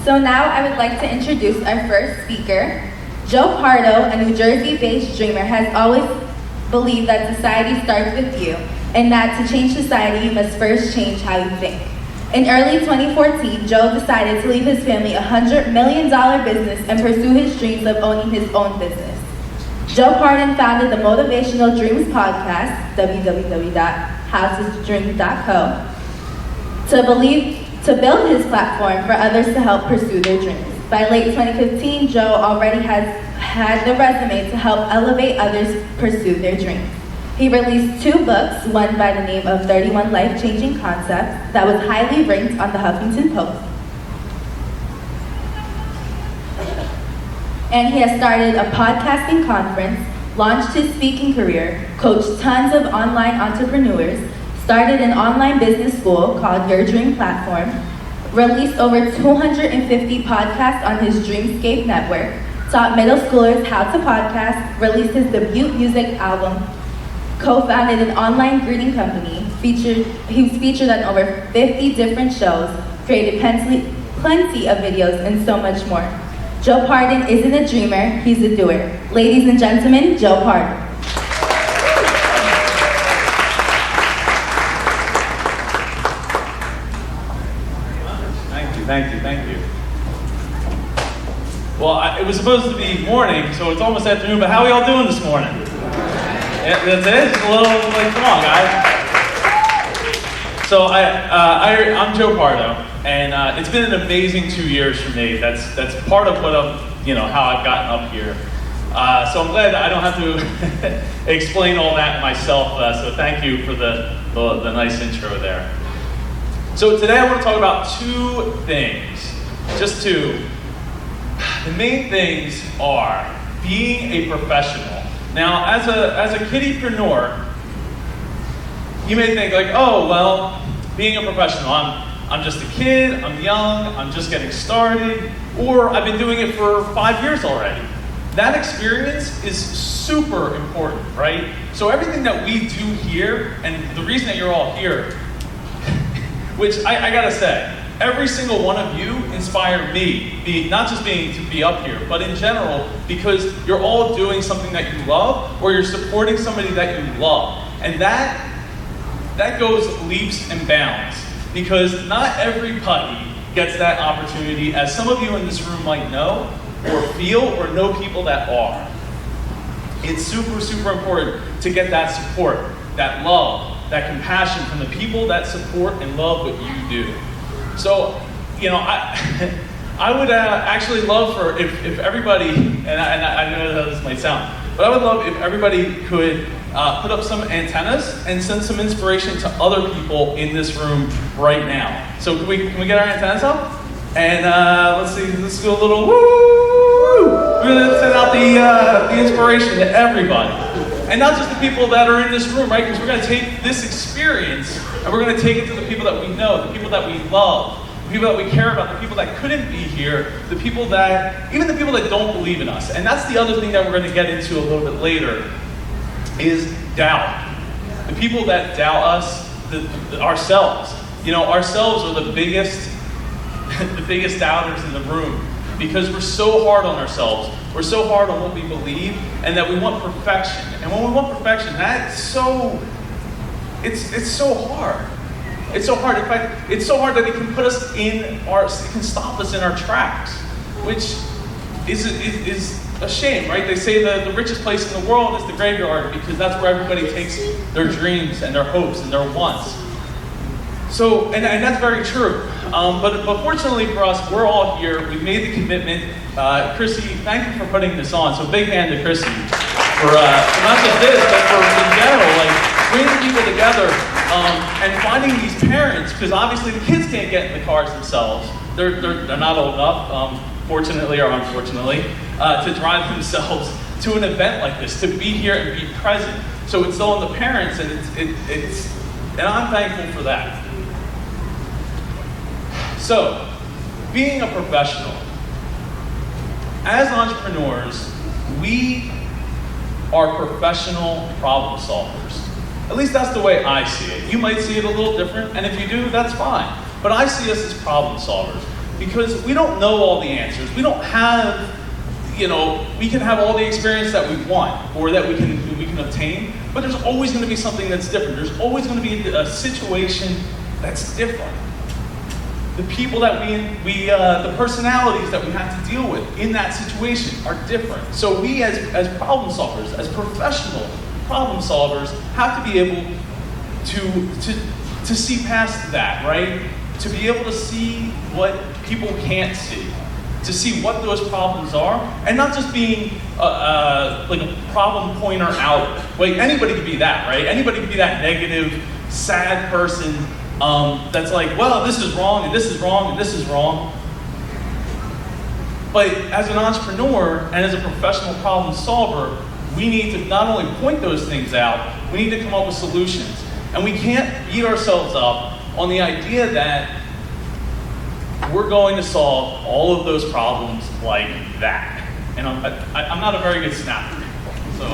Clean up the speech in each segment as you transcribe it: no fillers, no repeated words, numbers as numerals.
So now I would like to introduce our first speaker. Joe Pardo, a New Jersey-based dreamer, has always believed that society starts with you, and that to change society, you must first change how you think. In early 2014, Joe decided to leave his family $100 million business and pursue his dreams of owning his own business. Joe Pardo founded the Motivational Dreams podcast, www.howtodream.co, to build his platform for others to help pursue their dreams. By late 2015, Joe already has had the resume to help elevate others pursue their dreams. He released 2 books, one by the name of 31 Life-Changing Concepts, that was highly ranked on the Huffington Post. And he has started a podcasting conference, launched his speaking career, coached tons of online entrepreneurs, started an online business school called Your Dream Platform, released over 250 podcasts on his Dreamscape network, taught middle schoolers how to podcast, released his debut music album, co-founded an online greeting company, he was featured on over 50 different shows, created plenty of videos, and so much more. Joe Pardo isn't a dreamer, he's a doer. Ladies and gentlemen, Joe Pardo. Thank you. Well, it was supposed to be morning, so it's almost afternoon, but how are y'all doing this morning? Yeah, that's it? Just a little, come on, guys. So I'm Joe Pardo, and it's been an amazing 2 years for me. That's part of what how I've gotten up here. So I'm glad that I don't have to explain all that myself, so thank you for the nice intro there. So today I want to talk about 2 things, just 2. The main things are being a professional. Now, as a kiddipreneur, you may think like, oh, well, being a professional, I'm just a kid, I'm young, I'm just getting started, or I've been doing it for 5 years already. That experience is super important, right? So everything that we do here, and the reason that you're all here, which I gotta say, every single one of you inspired me, not just to be up here, but in general, because you're all doing something that you love, or you're supporting somebody that you love. And that goes leaps and bounds, because not everybody gets that opportunity, as some of you in this room might know, or feel, or know people that are. It's super, super important to get that support, that love, that compassion from the people that support and love what you do. So, I would actually love if everybody, and I know how this might sound, but I would love if everybody could put up some antennas and send some inspiration to other people in this room right now. So can we get our antennas up? And let's do a little woo! We're gonna send out the inspiration to everybody. And not just the people that are in this room, right? Because we're going to take this experience and we're going to take it to the people that we know, the people that we love, the people that we care about, the people that couldn't be here, even the people that don't believe in us. And that's the other thing that we're going to get into a little bit later, is doubt. The people that doubt us, ourselves. Ourselves are the biggest doubters in the room, because we're so hard on ourselves. We're so hard on what we believe, and that we want perfection. And when we want perfection, it's so hard. It's so hard. In fact, it's so hard that it can it can stop us in our tracks, which is a shame, right? They say the richest place in the world is the graveyard, because that's where everybody takes their dreams and their hopes and their wants. So, and that's very true. But fortunately for us, we're all here. We've made the commitment. Chrissy, thank you for putting this on. So big hand to Chrissy for not just this, but for in general, bringing people together and finding these parents, because obviously the kids can't get in the cars themselves. They're not old enough, fortunately or unfortunately, to drive themselves to an event like this, to be here and be present. So it's all on the parents, and and I'm thankful for that. So, being a professional, as entrepreneurs, we are professional problem solvers. At least that's the way I see it. You might see it a little different, and if you do, that's fine. But I see us as problem solvers. because we don't know all the answers. We don't have, we can have all the experience that we want or that we can obtain, but there's always going to be something that's different. There's always going to be a situation that's different. The people that the personalities that we have to deal with in that situation are different. So we as problem solvers, as professional problem solvers, have to be able to see past that, right? To be able to see what people can't see, to see what those problems are, and not just being like a problem pointer out. Like anybody could be that, right? Anybody could be that negative, sad person that's like, well, this is wrong, and this is wrong, and this is wrong. But as an entrepreneur and as a professional problem solver, we need to not only point those things out, we need to come up with solutions. And we can't beat ourselves up on the idea that we're going to solve all of those problems like that. And I'm not a very good snapper, so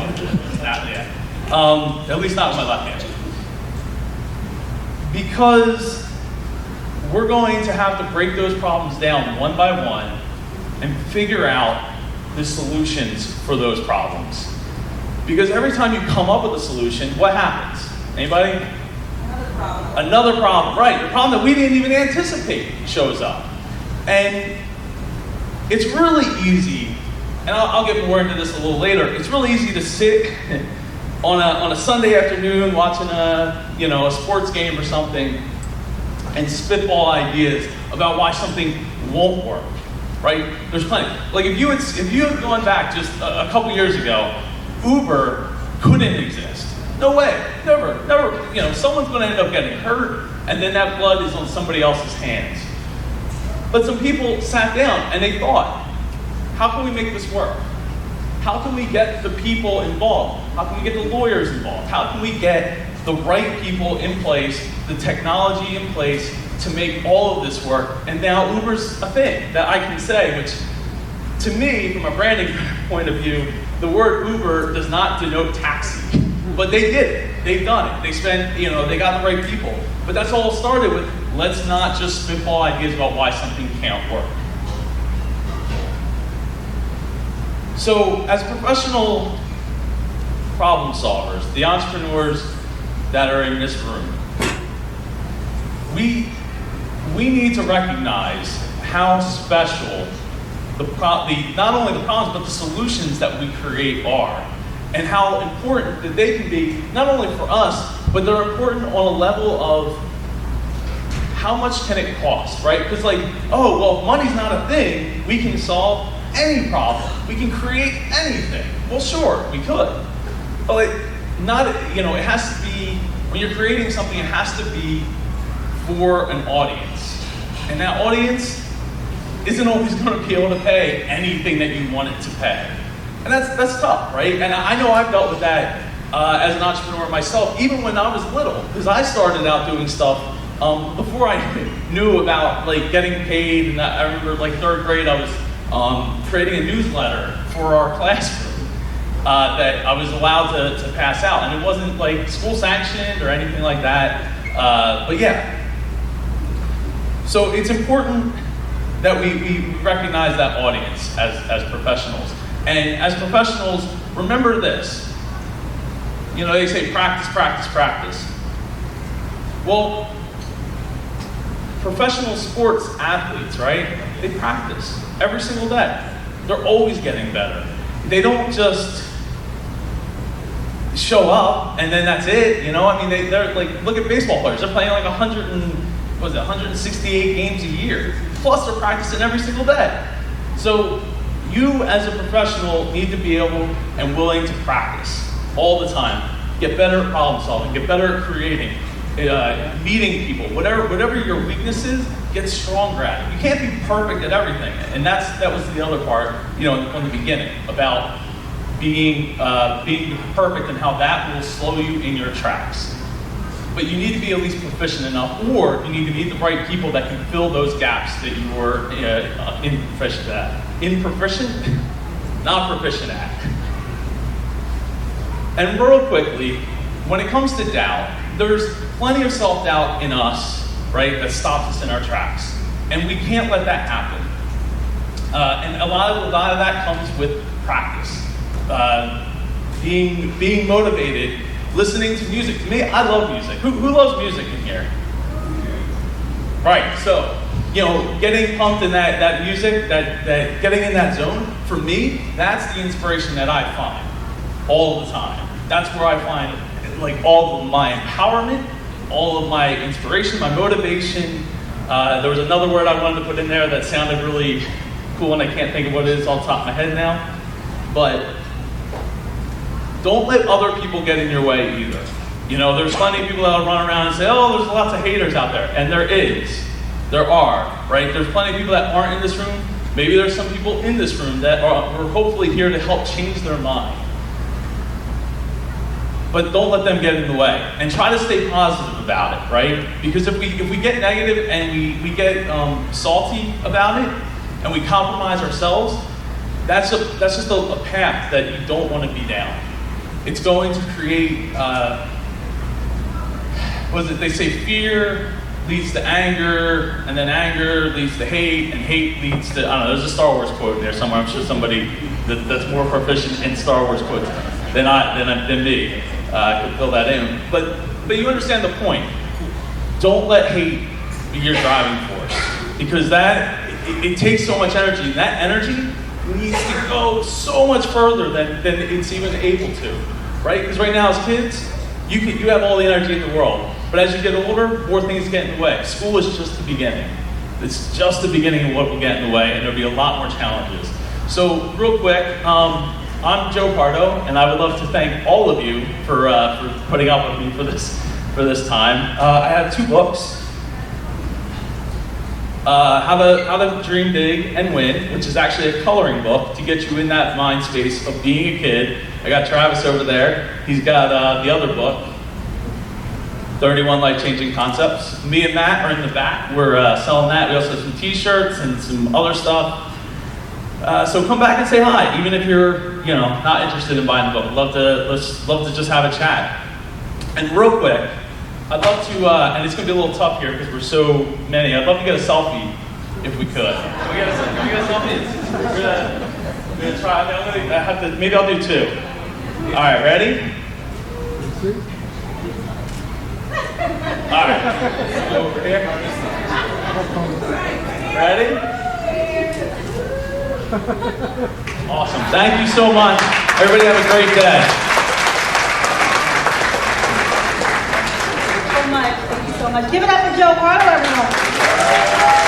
at least not with my left hand. Because we're going to have to break those problems down one by one and figure out the solutions for those problems. Because every time you come up with a solution, what happens? Anybody? Another problem, right? The problem that we didn't even anticipate shows up. And it's really easy, and I'll get more into this a little later, it's really easy to sit on a Sunday afternoon watching a sports game or something and spitball ideas about why something won't work, right? There's plenty. Like if you had gone back just a couple years ago, Uber couldn't exist. No way, never. Someone's going to end up getting hurt, and then that blood is on somebody else's hands. But some people sat down and they thought, how can we make this work? How can we get the people involved? How can we get the lawyers involved? How can we get the right people in place, the technology in place to make all of this work? And now Uber's a thing that I can say, which to me, from a branding point of view, the word Uber does not denote taxi. But they did it. They've done it. They spent, they got the right people. But that's all started with, let's not just spitball ideas about why something can't work. So as professional problem solvers, the entrepreneurs that are in this room, we need to recognize how special not only the problems, but the solutions that we create are. And how important that they can be, not only for us, but they're important on a level of how much can it cost, right? Because if money's not a thing, we can solve any problem. We can create anything. Well, sure, we could. But it has to be, when you're creating something, it has to be for an audience. And that audience isn't always going to be able to pay anything that you want it to pay. And that's tough, right? And I know I've dealt with that as an entrepreneur myself, even when I was little, because I started out doing stuff before I knew about getting paid. And I remember third grade, I was creating a newsletter for our classroom that I was allowed to pass out, and it wasn't school sanctioned or anything like that. But yeah, so it's important that we recognize that audience as professionals. And as professionals, remember this. They say practice, practice, practice. Well, professional sports athletes, right? They practice every single day. They're always getting better. They don't just show up and then that's it. They're look at baseball players. They're playing 168 games a year. Plus they're practicing every single day. So you as a professional need to be able and willing to practice all the time. Get better at problem solving, get better at creating, meeting people, whatever your weakness is, get stronger at it. You can't be perfect at everything. And that was the other part, from the beginning, about being perfect and how that will slow you in your tracks. But you need to be at least proficient enough, or you need to meet the right people that can fill those gaps that you were improficient at. Improficient? Not proficient at. And real quickly, when it comes to doubt, there's plenty of self-doubt in us, right, that stops us in our tracks. And we can't let that happen. And a lot of that comes with practice. Being motivated, listening to music. To me, I love music. Who loves music in here? Right, so, getting pumped in that music, that getting in that zone, for me, that's the inspiration that I find all the time. That's where I find all of my empowerment, all of my inspiration, my motivation. There was another word I wanted to put in there that sounded really cool, and I can't think of what it is off the top of my head now. But don't let other people get in your way either. There's plenty of people that will run around and say, oh, there's lots of haters out there. And there is. There are, right? There's plenty of people that aren't in this room. Maybe there's some people in this room that are hopefully here to help change their mind. But don't let them get in the way. And try to stay positive about it, right? Because if we get negative and we get salty about it, and we compromise ourselves, that's just a path that you don't want to be down. It's going to create, they say fear leads to anger, and then anger leads to hate, and hate leads to, I don't know, there's a Star Wars quote in there somewhere. I'm sure somebody that's more proficient in Star Wars quotes than me could fill that in. But you understand the point. Don't let hate be your driving force, because it takes so much energy, and that energy needs to go so much further than it's even able to, right? Because right now as kids, you have all the energy in the world, but as you get older, more things get in the way. School is just the beginning. It's just the beginning of what will get in the way, and there'll be a lot more challenges. So real quick, I'm Joe Pardo, and I would love to thank all of you for putting up with me for this time. I have 2 books. How to Dream Big and Win, which is actually a coloring book to get you in that mind space of being a kid. I got Travis over there. He's got the other book, 31 Life-Changing Concepts. Me and Matt are in the back. We're selling that. We also have some t-shirts and some other stuff. So come back and say hi, even if you're not interested in buying the book. Love to just have a chat. And real quick, I'd love to, and it's going to be a little tough here because we're so many. I'd love to get a selfie if we could. Can we get a selfie? We're gonna try. Maybe I'll do 2. All right, ready? All right. Go over here. Ready? Awesome. Thank you so much. Everybody have a great day. Thank you so much. Give it up for Joe Pardo, everyone.